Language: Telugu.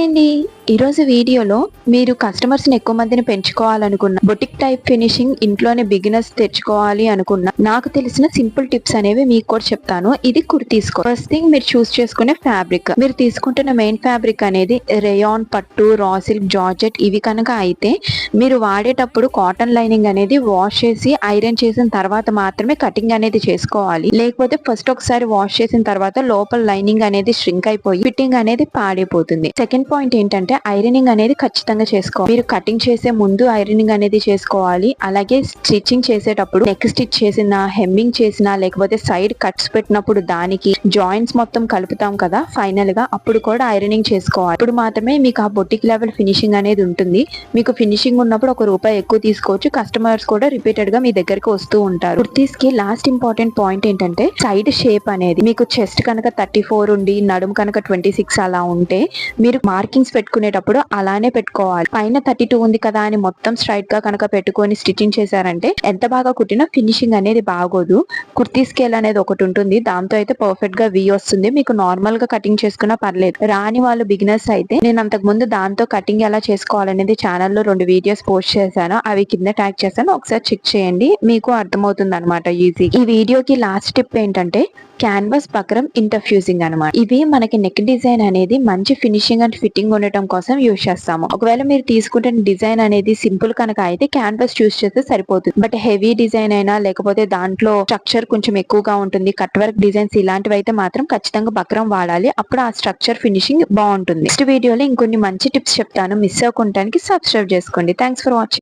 హాయ్ అండి. ఈరోజు వీడియోలో మీరు కస్టమర్స్ని ఎక్కువ మందిని పెంచుకోవాలనుకున్న, బొటిక్ టైప్ ఫినిషింగ్ ఇంట్లోనే బిగినర్స్ తెచ్చుకోవాలి అనుకున్న, నాకు తెలిసిన సింపుల్ టిప్స్ అనేవి మీకు కూడా చెప్తాను. ఇది కుర్తీస్కో. ఫస్ట్ థింగ్, మీరు చూస్ చేసుకునే ఫ్యాబ్రిక్. మీరు తీసుకుంటున్న మెయిన్ ఫ్యాబ్రిక్ అనేది రేయాన్, పట్టు, రా సిల్క్, జార్జెట్ ఇవి కనుక అయితే మీరు వాడేటప్పుడు కాటన్ లైనింగ్ అనేది వాష్ చేసి ఐరన్ చేసిన తర్వాత మాత్రమే కటింగ్ అనేది చేసుకోవాలి. లేకపోతే ఫస్ట్ ఒకసారి వాష్ చేసిన తర్వాత లోపల లైనింగ్ అనేది ష్రింక్ అయిపోయి ఫిట్టింగ్ అనేది పాడైపోతుంది. సెకండ్ పాయింట్ ఏంటంటే ఐరనింగ్ అనేది ఖచ్చితంగా చేసుకోవాలి. మీరు కటింగ్ చేసే ముందు ఐరనింగ్ అనేది చేసుకోవాలి. అలాగే స్టిచ్చింగ్ చేసేటప్పుడు నెక్ స్టిచ్ చేసిన, హెమ్మింగ్ చేసిన, లేకపోతే సైడ్ కట్స్ పెట్టినప్పుడు దానికి జాయింట్స్ మొత్తం కలుపుతాం కదా ఫైనల్ గా, అప్పుడు కూడా ఐరనింగ్ చేసుకోవాలి. ఇప్పుడు మాత్రమే మీకు ఆ బొటిక్ లెవెల్ ఫినిషింగ్ అనేది ఉంటుంది. మీకు ఫినిషింగ్ ఉన్నప్పుడు ₹1 ఎక్కువ తీసుకోవచ్చు. కస్టమర్స్ కూడా రిపీటెడ్ గా మీ దగ్గరికి వస్తూ ఉంటారు. కుర్తీస్ కి లాస్ట్ ఇంపార్టెంట్ పాయింట్ ఏంటంటే సైడ్ షేప్ అనేది. మీకు చెస్ట్ కనుక 34 ఉండి నడుము కనుక 26 అలా ఉంటే మీరు మార్కింగ్స్ పెట్టుకునేటప్పుడు అలానే పెట్టుకోవాలి. పైన 32 ఉంది కదా అని మొత్తం స్ట్రైట్ గా కనుక పెట్టుకొని స్టిచ్చింగ్ చేశారంటే ఎంత బాగా కుట్టినా ఫినిషింగ్ అనేది బాగోదు. కుర్తీ స్కేల్ అనేది ఒకటి ఉంటుంది. దాంతో అయితే పర్ఫెక్ట్ గా వి వస్తుంది. మీకు నార్మల్ గా కటింగ్ చేసుకున్నా పర్లేదు. రాని వాళ్ళు బిగినర్స్ అయితే నేను అంతకు ముందు దాంతో కటింగ్ ఎలా చేసుకోవాలనేది ఛానల్లో 2 వీడియోస్ పోస్ట్ చేశాను. అవి కింద ట్యాగ్ చేశాను, ఒకసారి చెక్ చేయండి. మీకు అర్థమవుతుంది అనమాట ఈజీ. ఈ వీడియోకి లాస్ట్ టిప్ ఏంటంటే క్యాన్వాస్ బక్రం ఇంటర్ఫ్యూజింగ్ అనమాట. ఇవి మనకి నెక్ డిజైన్ అనేది మంచి ఫినిషింగ్ అండ్ ఫిట్టింగ్ ఉండటం కోసం యూజ్ చేస్తాము. ఒకవేళ మీరు తీసుకుంటున్న డిజైన్ అనేది సింపుల్ కనుక అయితే క్యాన్వాస్ చూస్ చేస్తే సరిపోతుంది. బట్ హెవీ డిజైన్ అయినా లేకపోతే దాంట్లో స్ట్రక్చర్ కొంచెం ఎక్కువగా ఉంటుంది, కట్ వర్క్ డిజైన్స్ ఇలాంటివి అయితే మాత్రం ఖచ్చితంగా బక్రం వాడాలి. అప్పుడు ఆ స్ట్రక్చర్ ఫినిషింగ్ బాగుంటుంది. నెక్స్ట్ వీడియోలో ఇంకొన్ని మంచి టిప్స్ చెప్తాను. మిస్ అవ్వకుండా సబ్స్క్రైబ్ చేసుకోండి. Thanks for watching.